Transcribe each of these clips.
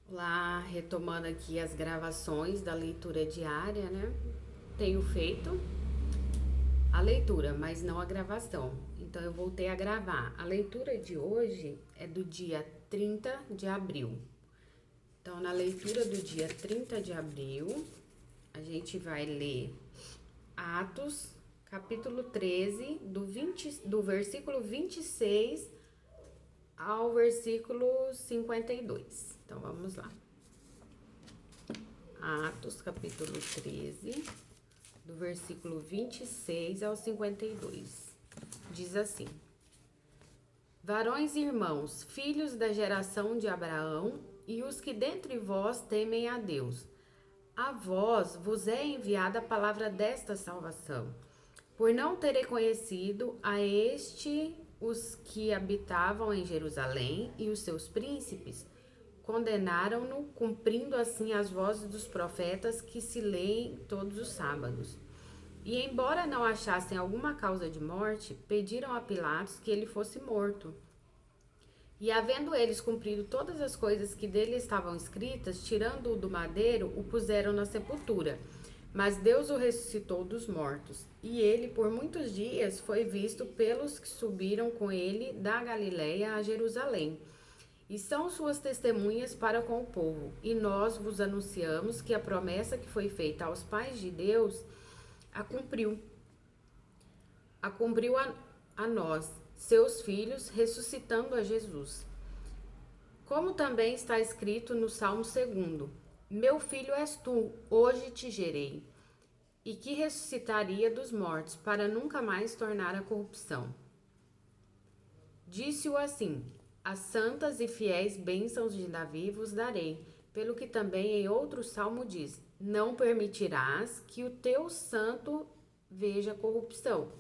Lá, retomando aqui as gravações da leitura diária, né? Tenho feito a leitura, mas não a gravação. Então eu voltei a gravar. A leitura de hoje é do dia 30 de abril. Então, na leitura do dia 30 de abril, a gente vai ler Atos, capítulo 13, do versículo 26 ao versículo 52. Então, vamos lá. Atos, capítulo 13, do versículo 26 ao 52. Diz assim: Varões e irmãos, filhos da geração de Abraão, e os que dentre vós temem a Deus, a vós vos é enviada a palavra desta salvação. Por não terem conhecido a este os que habitavam em Jerusalém e os seus príncipes, condenaram-no, cumprindo assim as vozes dos profetas que se leem todos os sábados. E embora não achassem alguma causa de morte, pediram a Pilatos que ele fosse morto. E havendo eles cumprido todas as coisas que dele estavam escritas, tirando-o do madeiro, o puseram na sepultura. Mas Deus o ressuscitou dos mortos. E ele, por muitos dias, foi visto pelos que subiram com ele da Galiléia a Jerusalém. E são suas testemunhas para com o povo. E nós vos anunciamos que a promessa que foi feita aos pais de Deus a cumpriu. A nós, seus filhos, ressuscitando a Jesus. Como também está escrito no Salmo 2: Meu filho és tu, hoje te gerei. E que ressuscitaria dos mortos, para nunca mais tornar a corrupção. Disse-o assim: As santas e fiéis bênçãos de Davi vos darei, pelo que também em outro salmo diz: Não permitirás que o teu santo veja corrupção.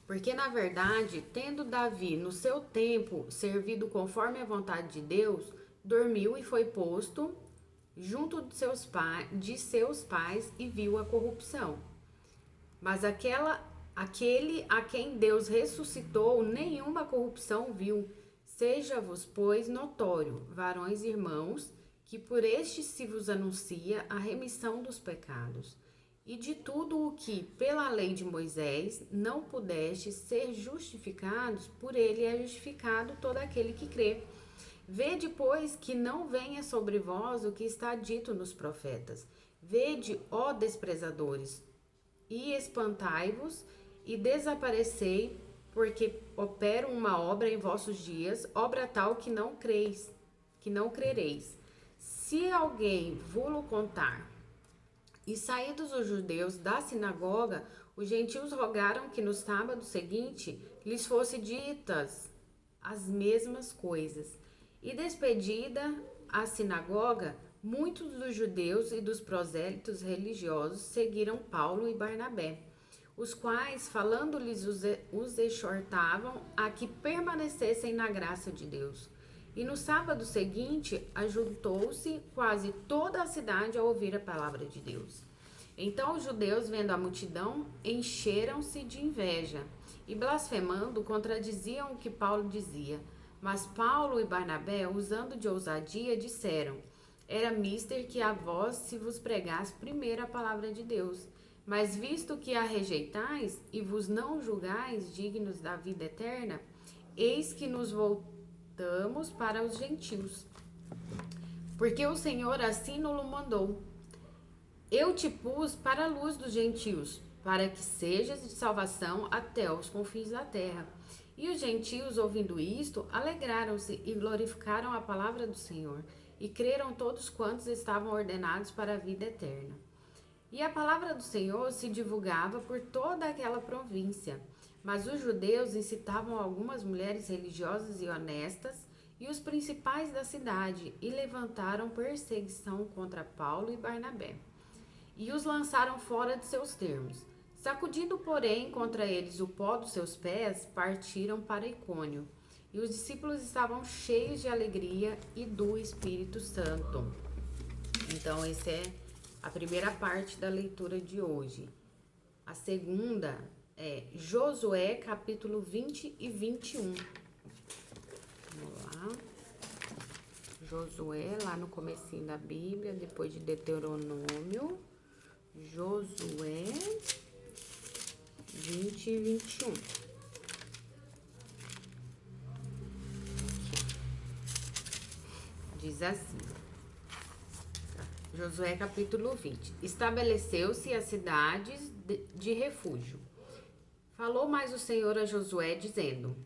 Porque, na verdade, tendo Davi no seu tempo servido conforme a vontade de Deus, dormiu e foi posto junto de seus pais e viu a corrupção. Mas aquele a quem Deus ressuscitou, nenhuma corrupção viu. Seja-vos, pois, notório, varões e irmãos, que por este se vos anuncia a remissão dos pecados. E de tudo o que, pela lei de Moisés, não pudeste ser justificados, por ele é justificado todo aquele que crê. Vede, pois, que não venha sobre vós o que está dito nos profetas. Vede, ó desprezadores, e espantai-vos e desaparecei, porque opero uma obra em vossos dias, obra tal que não crereis. Se alguém vos contar. E saídos os judeus da sinagoga, os gentios rogaram que no sábado seguinte lhes fossem ditas as mesmas coisas. E despedida a sinagoga, muitos dos judeus e dos prosélitos religiosos seguiram Paulo e Barnabé, os quais, falando-lhes, os exortavam a que permanecessem na graça de Deus. E no sábado seguinte, ajuntou-se quase toda a cidade a ouvir a palavra de Deus. Então os judeus, vendo a multidão, encheram-se de inveja e, blasfemando, contradiziam o que Paulo dizia. Mas Paulo e Barnabé, usando de ousadia, disseram: Era mister que a vós se vos pregasse primeiro a palavra de Deus. Mas visto que a rejeitais e vos não julgais dignos da vida eterna, eis que nos voltamos para os gentios. Porque o Senhor assim nos mandou. Eu te pus para a luz dos gentios, para que sejas de salvação até os confins da terra. E os gentios, ouvindo isto, alegraram-se e glorificaram a palavra do Senhor, e creram todos quantos estavam ordenados para a vida eterna. E a palavra do Senhor se divulgava por toda aquela província. Mas os judeus incitavam algumas mulheres religiosas e honestas e os principais da cidade, e levantaram perseguição contra Paulo e Barnabé, e os lançaram fora de seus termos. Sacudindo, porém, contra eles o pó dos seus pés, partiram para Icônio. E os discípulos estavam cheios de alegria e do Espírito Santo. Então, essa é a primeira parte da leitura de hoje. A segunda é Josué, capítulo 20 e 21. Vamos lá. Josué, lá no comecinho da Bíblia, depois de Deuteronômio, Josué 20 e 21. Diz assim, Josué capítulo 20. Estabeleceu-se as cidades de refúgio. Falou mais o Senhor a Josué, dizendo: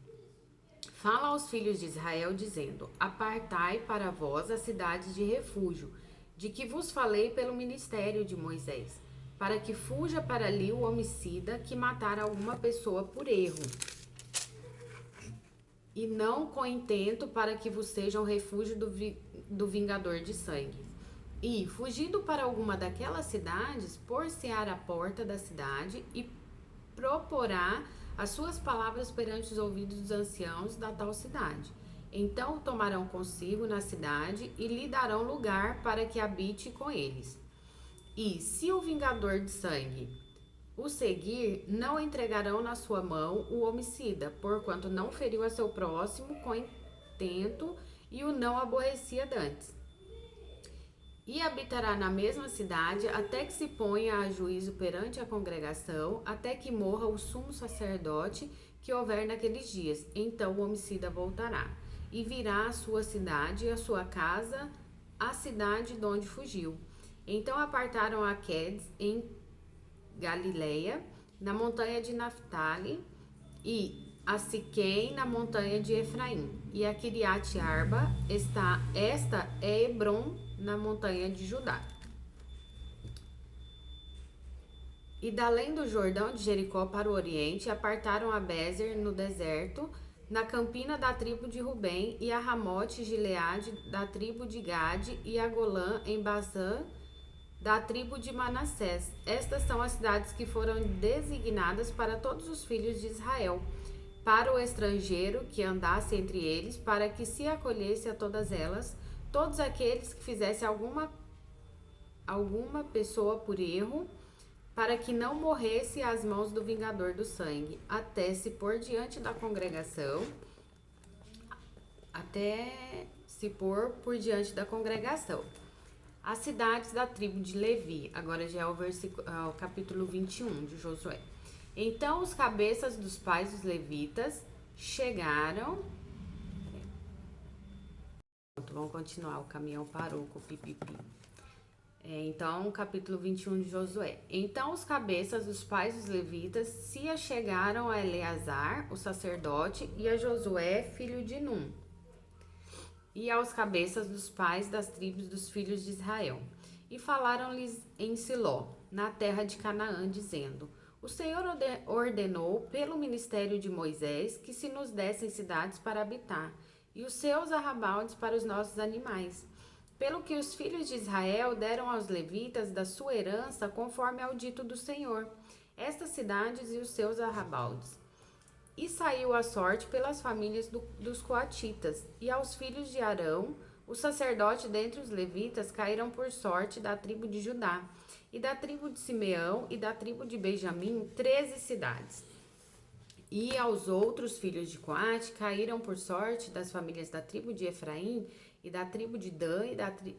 Fala aos filhos de Israel, dizendo: Apartai para vós as cidades de refúgio, de que vos falei pelo ministério de Moisés, para que fuja para ali o homicida que matar alguma pessoa por erro, e não com intento, para que vos seja um refúgio do vingador de sangue. E, fugindo para alguma daquelas cidades, por-se-á à porta da cidade e proporá as suas palavras perante os ouvidos dos anciãos da tal cidade. Então o tomarão consigo na cidade e lhe darão lugar para que habite com eles. E, se o vingador de sangue o seguir, não entregarão na sua mão o homicida, porquanto não feriu a seu próximo com intento e o não aborrecia dantes. E habitará na mesma cidade até que se ponha a juízo perante a congregação, até que morra o sumo sacerdote que houver naqueles dias. Então o homicida voltará e virá à sua cidade e à sua casa, à cidade de onde fugiu. Então apartaram a Quedes em Galileia, na montanha de Naftali, e a Siquém na montanha de Efraim, e a Kiriat Arba, esta é Hebron na montanha de Judá. E da além do Jordão de Jericó para o oriente, apartaram a Bezer no deserto, na campina da tribo de Rubem, e a Ramote Gileade da tribo de Gade, e a Golã em Bazã da tribo de Manassés. Estas são as cidades que foram designadas para todos os filhos de Israel, para o estrangeiro que andasse entre eles, para que se acolhesse a todas elas, todos aqueles que fizesse alguma pessoa por erro, para que não morresse às mãos do vingador do sangue, até se pôr diante da congregação, por diante da congregação. As cidades da tribo de Levi, agora já é o capítulo 21 de Josué. Então os cabeças dos pais dos levitas chegaram. Vamos continuar, o caminhão parou com o pipipi. Então, capítulo 21 de Josué. Então os cabeças dos pais dos levitas se achegaram a Eleazar, o sacerdote, e a Josué, filho de Num, e aos cabeças dos pais das tribos dos filhos de Israel. E falaram-lhes em Siló, na terra de Canaã, dizendo: O Senhor ordenou pelo ministério de Moisés que se nos dessem cidades para habitar, e os seus arrabaldes para os nossos animais. Pelo que os filhos de Israel deram aos levitas da sua herança, conforme ao dito do Senhor, estas cidades e os seus arrabaldes. E saiu a sorte pelas famílias dos coatitas, e aos filhos de Arão, o sacerdote dentre os levitas, caíram por sorte da tribo de Judá, e da tribo de Simeão e da tribo de Benjamim, 13 cidades. E aos outros filhos de Coate caíram por sorte das famílias da tribo de Efraim e da tribo de Dan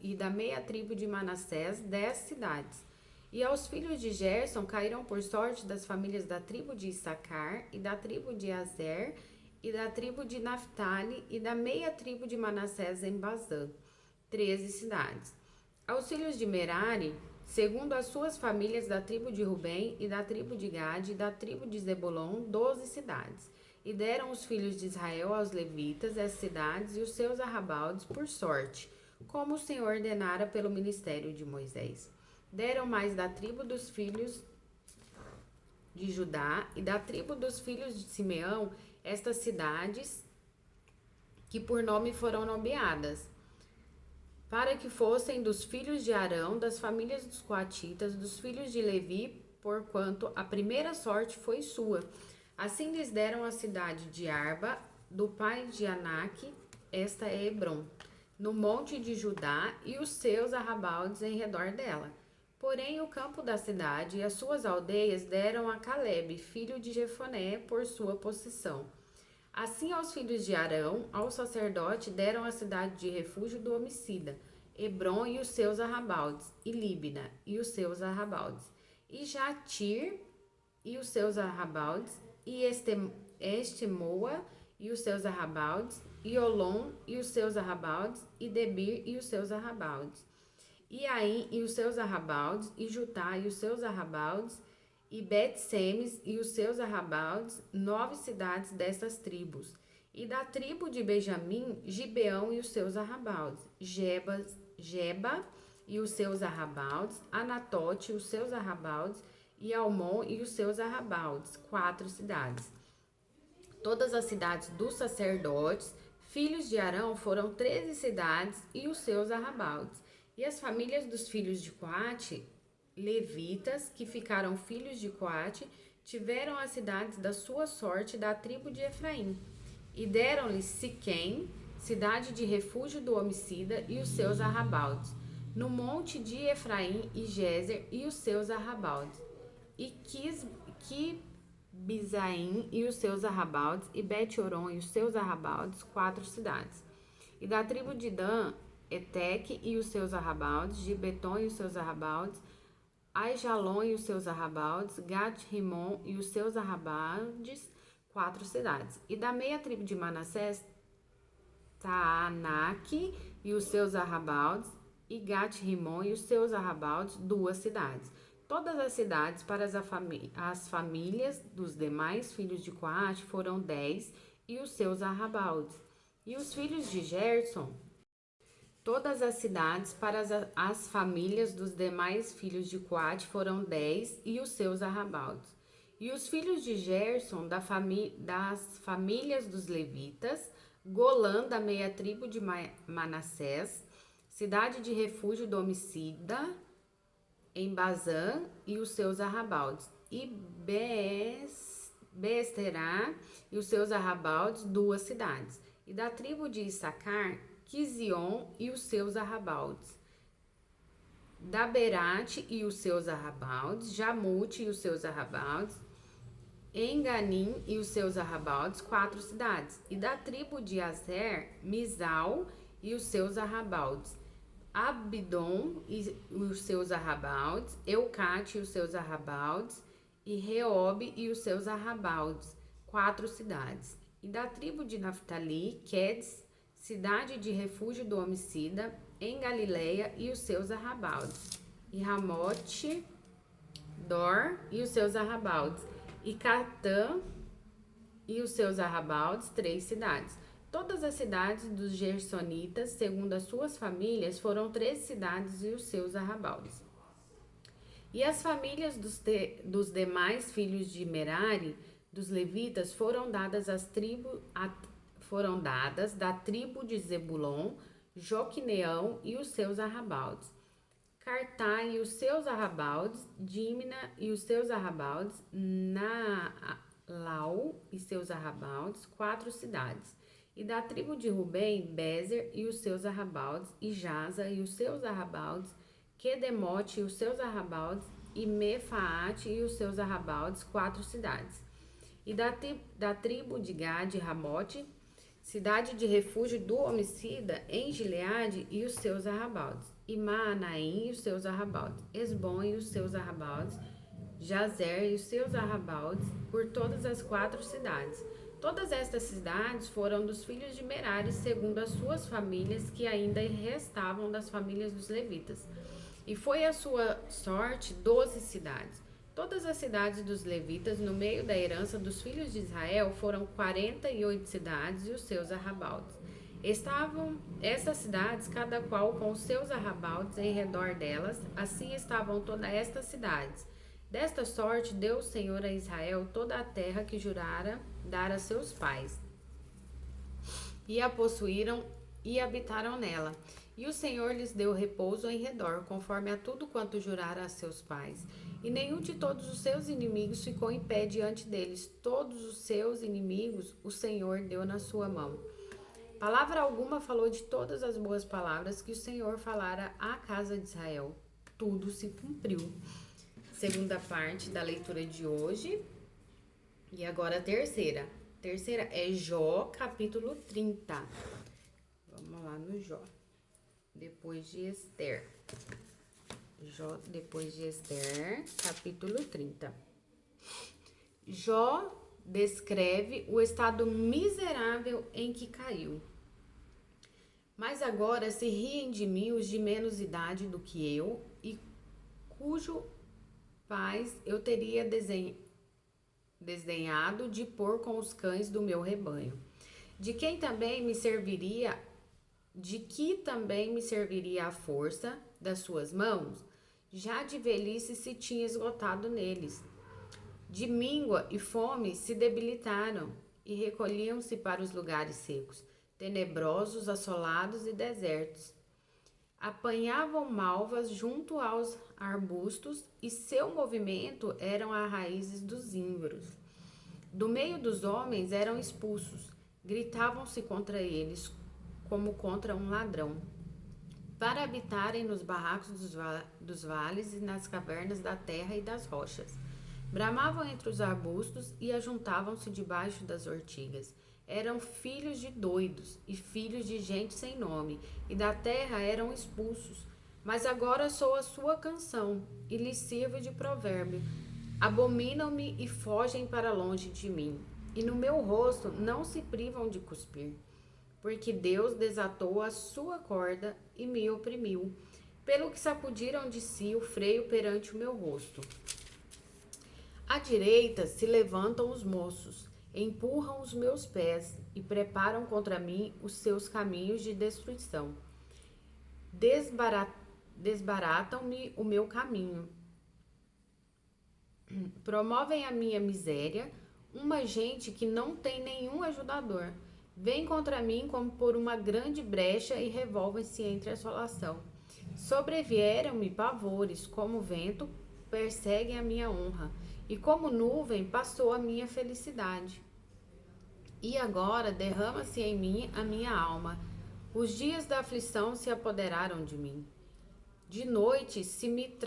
e da meia tribo de Manassés, 10 cidades. E aos filhos de Gerson caíram por sorte das famílias da tribo de Issacar e da tribo de Azer e da tribo de Naftali e da meia tribo de Manassés em Bazã, 13 cidades. Aos filhos de Merari, segundo as suas famílias da tribo de Rubem e da tribo de Gade e da tribo de Zebulon, 12 cidades. E deram os filhos de Israel aos levitas as cidades e os seus arrabaldes por sorte, como o Senhor ordenara pelo ministério de Moisés. Deram mais da tribo dos filhos de Judá e da tribo dos filhos de Simeão estas cidades que por nome foram nomeadas, para que fossem dos filhos de Arão, das famílias dos coatitas, dos filhos de Levi, porquanto a primeira sorte foi sua. Assim lhes deram a cidade de Arba, do pai de Anak, esta é Hebron, no monte de Judá, e os seus arrabaldes em redor dela. Porém, o campo da cidade e as suas aldeias deram a Calebe, filho de Jefoné, por sua possessão. Assim aos filhos de Arão, ao sacerdote, deram a cidade de refúgio do homicida, Hebrom e os seus arrabaldes, e Líbina e os seus arrabaldes, e Jatir e os seus arrabaldes, e Estimoa e os seus arrabaldes, e Olom e os seus arrabaldes, e Debir e os seus arrabaldes, e Aim e os seus arrabaldes, e Jutá e os seus arrabaldes, e Bet-Semes e os seus arrabaldes, 9 cidades dessas tribos. E da tribo de Benjamim, Gibeão e os seus arrabaldes, Geba e os seus arrabaldes, Anatote e os seus arrabaldes, e Almon e os seus arrabaldes, 4 cidades. Todas as cidades dos sacerdotes, filhos de Arão, foram 13 cidades e os seus arrabaldes. E as famílias dos filhos de Coate, levitas, que ficaram filhos de Coate, tiveram as cidades da sua sorte da tribo de Efraim. E deram-lhes Siquém, cidade de refúgio do homicida, e os seus arrabaldes, no monte de Efraim, e Gézer e os seus arrabaldes, e Bizaim e os seus arrabaldes, e Bet-Oron e os seus arrabaldes, 4 cidades. E da tribo de Dan, Eteque e os seus arrabaldes, Gibeton e os seus arrabaldes, Aijalon e os seus arrabaldes, Gat-Rimon e os seus arrabaldes, 4 cidades. E da meia tribo de Manassés, Taanaque e os seus arrabaldes, e Gat-Rimon e os seus arrabaldes, 2 cidades. Todas as cidades para as famílias dos demais filhos de Coate foram 10 e os seus arrabaldes. E os filhos de Gerson, todas as cidades para as famílias dos demais filhos de Coate foram 10 e os seus arrabaldes. E os filhos de Gerson, das famílias dos levitas, Golã, da meia tribo de Manassés, cidade de refúgio do homicida, em Bazã e os seus arrabaldes, e Beesterá e os seus arrabaldes, 2 cidades. E da tribo de Issacar, Quizion e os seus arrabaldes, Daberate e os seus arrabaldes, Jamute e os seus arrabaldes, Enganim e os seus arrabaldes, 4 cidades. E da tribo de Azer, Mizal e os seus arrabaldes, Abdon e os seus arrabaldes, Eucate e os seus arrabaldes, e Reobe e os seus arrabaldes, 4 cidades. E da tribo de Naftali, Quedes, cidade de refúgio do homicida, em Galileia e os seus arrabaldes, e Ramote, Dor e os seus arrabaldes, e Catã e os seus arrabaldes, 3 cidades. Todas as cidades dos Gersonitas, segundo as suas famílias, foram 13 cidades e os seus arrabaldes. E as famílias dos demais filhos de Merari, dos levitas, foram dadas da tribo de Zebulon, Joquineão e os seus arrabaldes, Cartá e os seus arrabaldes, Dímina e os seus arrabaldes, Naalau e seus arrabaldes, 4 cidades. E da tribo de Rubem, Bezer e os seus arrabaldes, e Jaza e os seus arrabaldes, Quedemote e os seus arrabaldes, e Mefaate e os seus arrabaldes, 4 cidades. E da tribo de Gade, Ramote, cidade de refúgio do homicida, em Gileade e os seus arrabaldes, e Maanaim e os seus arrabaldes, Esbom e os seus arrabaldes, Jazer e os seus arrabaldes, por todas as 4 cidades. Todas estas cidades foram dos filhos de Merari, segundo as suas famílias, que ainda restavam das famílias dos levitas. E foi a sua sorte 12 cidades. Todas as cidades dos levitas, no meio da herança dos filhos de Israel, foram 48 cidades e os seus arrabaldes. Estavam estas cidades, cada qual com os seus arrabaldes em redor delas, assim estavam todas estas cidades. Desta sorte deu o Senhor a Israel toda a terra que jurara dar a seus pais. E a possuíram e habitaram nela. E o Senhor lhes deu repouso em redor, conforme a tudo quanto jurara a seus pais. E nenhum de todos os seus inimigos ficou em pé diante deles. Todos os seus inimigos o Senhor deu na sua mão. Palavra alguma falou de todas as boas palavras que o Senhor falara à casa de Israel. Tudo se cumpriu. Segunda parte da leitura de hoje. E agora a terceira. terceira é Jó, capítulo 30. Vamos lá no Jó. Depois de Esther. Jó, depois de Esther, capítulo 30. Jó descreve o estado miserável em que caiu. Mas agora se riem de mim os de menos idade do que eu, e cujo pais eu teria desdenhado de pôr com os cães do meu rebanho. De que também me serviria a força das suas mãos? Já de velhice se tinha esgotado neles. De míngua e fome se debilitaram e recolhiam-se para os lugares secos, tenebrosos, assolados e desertos. Apanhavam malvas junto aos arbustos e seu movimento eram as raízes dos ímboros. Do meio dos homens eram expulsos, gritavam-se contra eles como contra um ladrão, para habitarem nos barracos dos vales e nas cavernas da terra e das rochas. Bramavam entre os arbustos e ajuntavam-se debaixo das ortigas. Eram filhos de doidos e filhos de gente sem nome, e da terra eram expulsos. Mas agora sou a sua canção, e lhes sirvo de provérbio. Abominam-me e fogem para longe de mim, e no meu rosto não se privam de cuspir. Porque Deus desatou a sua corda e me oprimiu, pelo que sacudiram de si o freio perante o meu rosto. À direita se levantam os moços, empurram os meus pés e preparam contra mim os seus caminhos de destruição. Desbaratam-me o meu caminho. Promovem a minha miséria, uma gente que não tem nenhum ajudador. Vem contra mim como por uma grande brecha e revolvem-se entre a assolação. Sobrevieram-me pavores, como vento, perseguem a minha honra, e como nuvem passou a minha felicidade. E agora derrama-se em mim a minha alma. Os dias da aflição se apoderaram de mim. De noite se me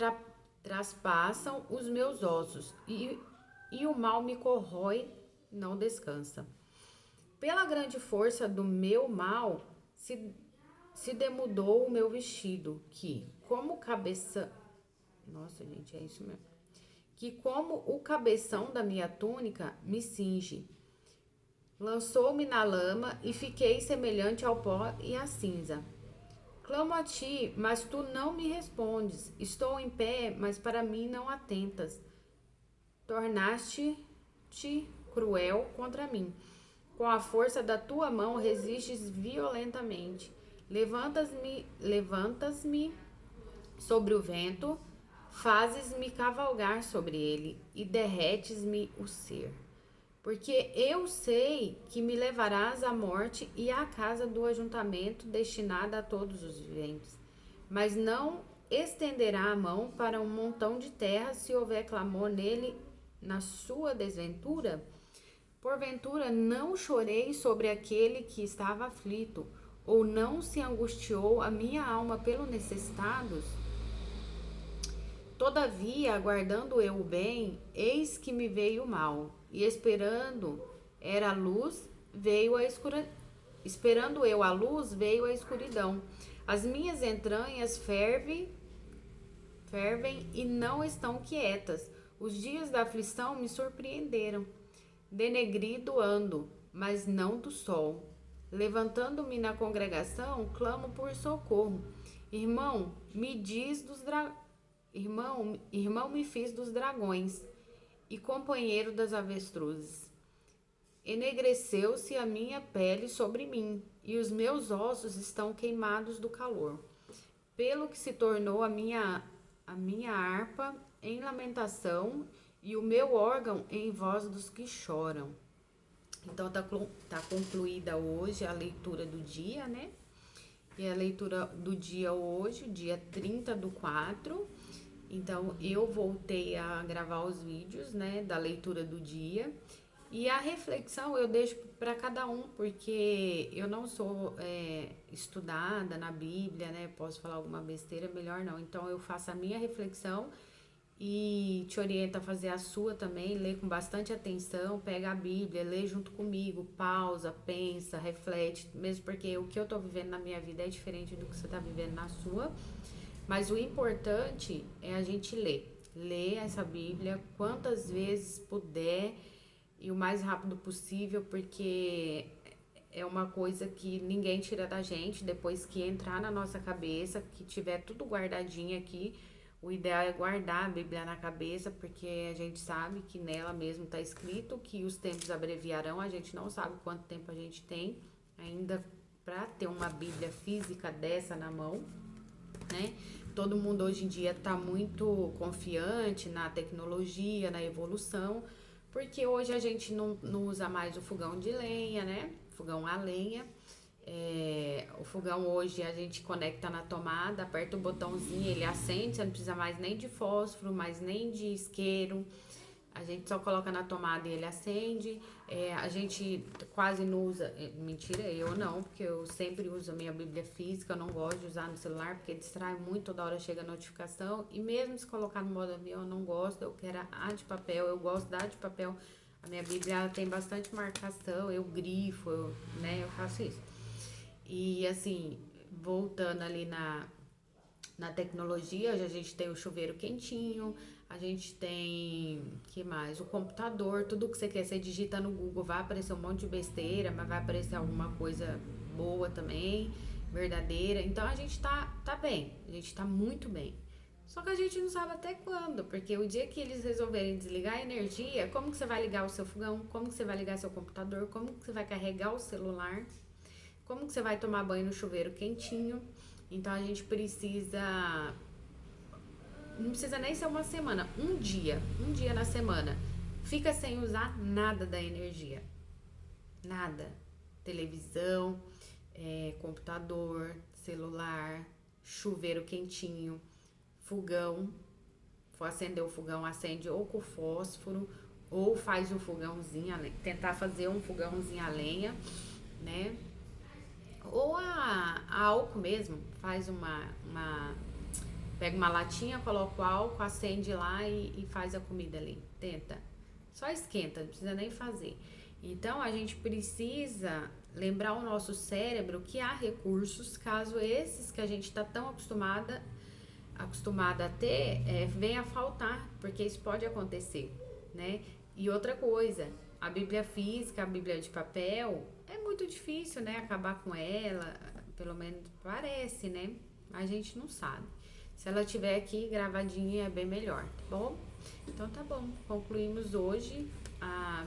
traspassam os meus ossos, e o mal me corrói, não descansa. Pela grande força do meu mal, se demudou o meu vestido, que, como cabeça... Nossa, gente, é isso mesmo. Que, como o cabeção da minha túnica, me cinge. Lançou-me na lama e fiquei semelhante ao pó e à cinza. Clamo a ti, mas tu não me respondes. Estou em pé, mas para mim não atentas. Tornaste-te cruel contra mim. Com a força da tua mão resistes violentamente. Levantas-me sobre o vento, fazes-me cavalgar sobre ele e derretes-me o ser. Porque eu sei que me levarás à morte e à casa do ajuntamento destinada a todos os viventes. Mas não estenderá a mão para um montão de terra se houver clamor nele na sua desventura? Porventura não chorei sobre aquele que estava aflito, ou não se angustiou a minha alma pelos necessitados? Todavia, aguardando eu o bem, eis que me veio o mal, e esperando era a luz, esperando eu a luz, veio a escuridão. As minhas entranhas fervem e não estão quietas. Os dias da aflição me surpreenderam. Denegrido ando, mas não do sol. Levantando-me na congregação, clamo por socorro. Irmão, me fiz dos dragões e companheiro das avestruzes. Enegreceu-se a minha pele sobre mim, e os meus ossos estão queimados do calor. Pelo que se tornou a minha harpa em lamentação, e o meu órgão em voz dos que choram. Então tá concluída hoje a leitura do dia, né? E a leitura do dia hoje, dia 30/4. Então eu voltei a gravar os vídeos, né, da leitura do dia. E a reflexão eu deixo para cada um, porque eu não sou estudada na Bíblia, né? Posso falar alguma besteira, melhor não. Então eu faço a minha reflexão e te orienta a fazer a sua também, lê com bastante atenção, pega a Bíblia, lê junto comigo, pausa, pensa, reflete, mesmo porque o que eu tô vivendo na minha vida é diferente do que você tá vivendo na sua, mas o importante é a gente ler. Ler essa Bíblia quantas vezes puder e o mais rápido possível, porque é uma coisa que ninguém tira da gente depois que entrar na nossa cabeça, que tiver tudo guardadinho aqui. O ideal é guardar a Bíblia na cabeça, porque a gente sabe que nela mesmo está escrito que os tempos abreviarão. A gente não sabe quanto tempo a gente tem ainda para ter uma Bíblia física dessa na mão, né? Todo mundo hoje em dia está muito confiante na tecnologia, na evolução, porque hoje a gente não usa mais o fogão de lenha, né? Fogão a lenha. O fogão hoje a gente conecta na tomada, aperta o botãozinho, ele acende, você não precisa mais nem de fósforo, mais nem de isqueiro. A gente só coloca na tomada e ele acende. A gente quase não usa. Mentira, eu não, porque eu sempre uso a minha Bíblia física. Eu não gosto de usar no celular, porque distrai muito, toda hora chega a notificação. E mesmo se colocar no modo avião, eu não gosto. Eu quero a de papel, eu gosto da de papel. A minha Bíblia ela tem bastante marcação, eu grifo, né? Eu faço isso. E assim, voltando ali na tecnologia, a gente tem o chuveiro quentinho, a gente tem, que mais? O computador, tudo que você quer, você digita no Google, vai aparecer um monte de besteira, mas vai aparecer alguma coisa boa também, verdadeira. Então a gente tá bem, a gente tá muito bem. Só que a gente não sabe até quando, porque o dia que eles resolverem desligar a energia, como que você vai ligar o seu fogão? Como que você vai ligar seu computador? Como que você vai carregar o celular? Como que você vai tomar banho no chuveiro quentinho? Então a gente precisa, não precisa nem ser uma semana, um dia na semana. Fica sem usar nada da energia. Nada. Televisão, computador, celular, chuveiro quentinho, fogão. For acender o fogão, acende ou com fósforo, ou faz um fogãozinho, tentar fazer um fogãozinho a lenha, né? Ou a álcool mesmo, faz pega uma latinha, coloca o álcool, acende lá e faz a comida ali. Tenta. Só esquenta, não precisa nem fazer. Então a gente precisa lembrar o nosso cérebro que há recursos, caso esses que a gente está tão acostumada a ter, venha a faltar, porque isso pode acontecer, né? E outra coisa, a Bíblia física, a Bíblia de papel, é muito difícil, né? Acabar com ela, pelo menos parece, né? A gente não sabe. Se ela tiver aqui gravadinha é bem melhor, tá bom? Então tá bom, concluímos hoje a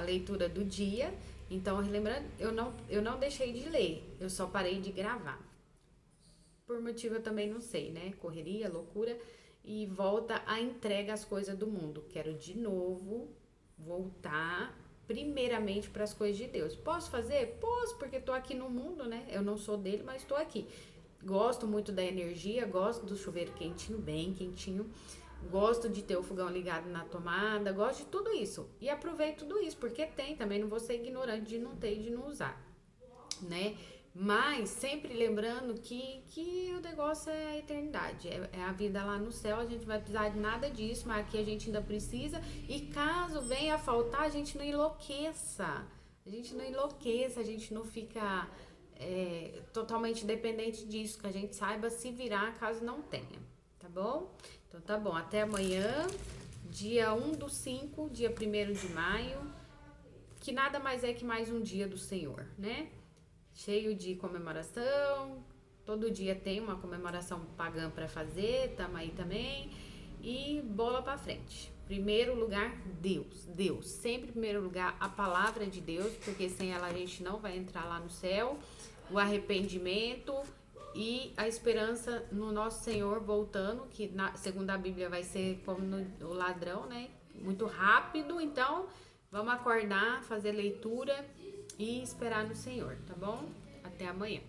leitura do dia. Então, lembrando, eu não deixei de ler, eu só parei de gravar. Por motivo eu também não sei, né? Correria, loucura. E volta a entrega às coisas do mundo. Quero de novo voltar primeiramente para as coisas de Deus. Posso fazer? Posso, porque tô aqui no mundo, né? Eu não sou dele, mas estou aqui. Gosto muito da energia, gosto do chuveiro quentinho, bem quentinho. Gosto de ter o fogão ligado na tomada, gosto de tudo isso. E aproveito tudo isso, porque tem também, não vou ser ignorante de não ter e de não usar, né? Mas sempre lembrando que o negócio é a eternidade, é a vida lá no céu, a gente vai precisar de nada disso, mas aqui a gente ainda precisa. E caso venha a faltar, a gente não enlouqueça, a gente não fica totalmente dependente disso, que a gente saiba se virar caso não tenha, tá bom? Então tá bom, até amanhã, dia 1/5, dia 1º de maio, que nada mais é que mais um dia do Senhor, né? Cheio de comemoração, todo dia tem uma comemoração pagã para fazer, tamo aí também, e bola para frente. Primeiro lugar, Deus, sempre primeiro lugar a palavra de Deus, porque sem ela a gente não vai entrar lá no céu, o arrependimento e a esperança no nosso Senhor voltando, que segundo a Bíblia vai ser como o ladrão, né? Muito rápido, então vamos acordar, fazer leitura e esperar no Senhor, tá bom? Até amanhã.